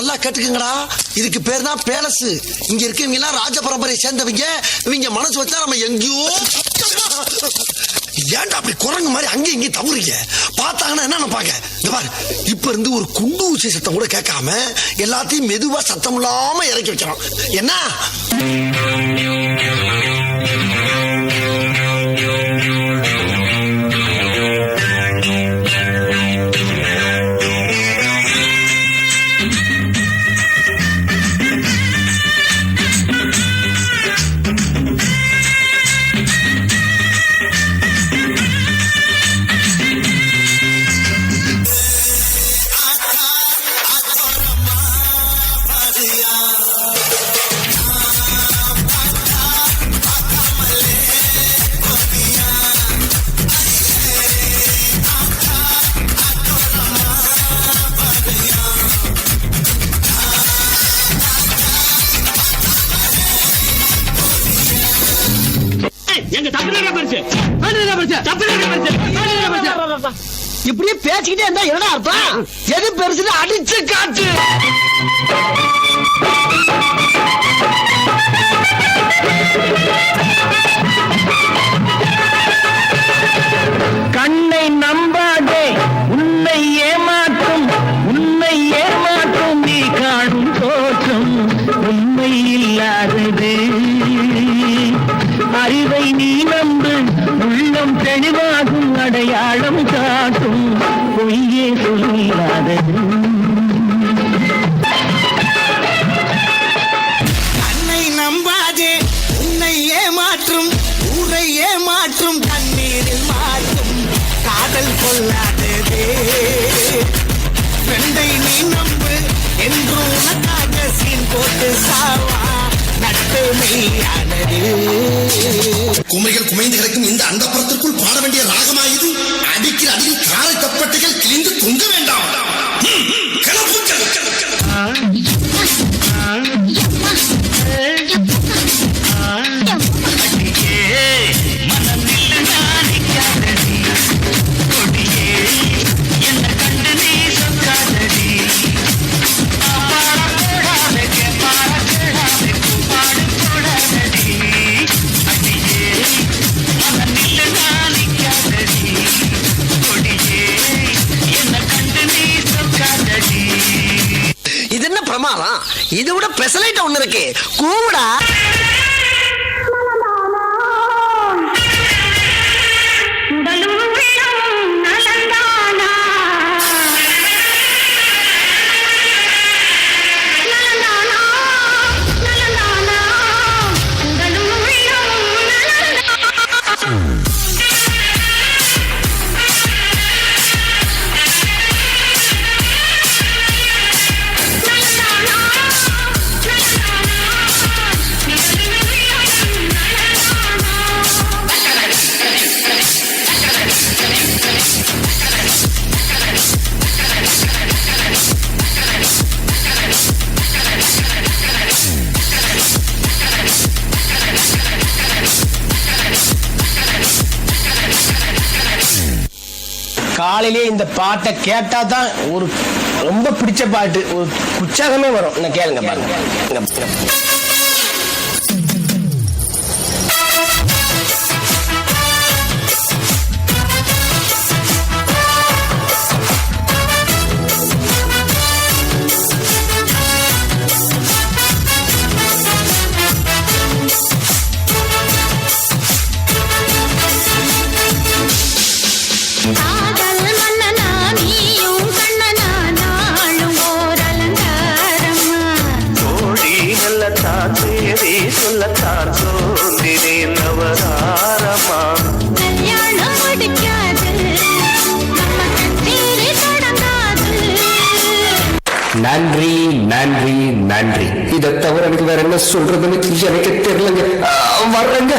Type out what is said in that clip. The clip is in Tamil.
நல்லா கேட்டுக்கங்கடா. இதுக்கு பேர் தான் பேலஸ். இங்க இருக்கவங்க எல்லாம் ராஜ பரம்பரையை சேர்ந்தவங்க. இவங்க மனசு வச்சா நம்ம எங்கேயோ. ஏன்டா அப்படி குரங்கு மாதிரி அங்கேயும் இங்கேயும் தவறுங்க? பார்த்தாங்கன்னா என்ன நினைப்பாங்க? இந்த பாரு, இப்ப இருந்து ஒரு குண்டு ஊசி சத்தம் கூட கேட்காம எல்லாத்தையும் மெதுவா சத்தம் இல்லாம இறக்கி வைக்கிறோம். என்ன இப்படியே பேசிக்கிட்டே இருந்தா என்ன அர்த்தம்? எது பெருசு அடிச்சு காட்டு. கண்ணை நம்பாதே, உன்னை ஏமாற்றும் நீ காணும் தோற்றம் உண்மை இல்லாதது. அறிவை நீ நம்பு, உள்ளம் தெளிவாகும், அடையாளம் காட்டும், பொய்யே சொல்லாதது. கண்ணை நம்பாதே, உன்னை ஏமாற்றும் ஊரை ஏமாற்றும், கண்ணீரில் மாற்றும் காதல் கொள்ளாததே. பெண்டை நீ நம்பு என்று உனக்காக சீன் போட்டு சாவா நட்டு மெய்யானது. குமைகள் குமைந்து கிடக்கும் இந்த அண்டப்புறத்திற்குள் பாட வேண்டிய ராகமா இது? அடிக்கிற அடியில் காரை தப்பட்டைகள் கிழிந்து தொங்க வேண்டாம். இது என்ன பிரமாதம்? இது விட பெசலைட் ஒண்ணு இருக்கு, கூவுடா. காலையிலே இந்த பாட்டை கேட்டா தான் ஒரு ரொம்ப பிடிச்ச பாட்டு, ஒரு உற்சாகமே வரும். நான் கேளுங்க பாருங்க. சொல்லத்தான் தோன்றினேன் நவதாரமா. கல்யாணம் முடிக்காது, நன்றி நன்றி நன்றி. இதை தவிர எனக்கு வேற என்ன சொல்றதுன்னு எனக்கு தெரியலங்க. வர்றேங்க.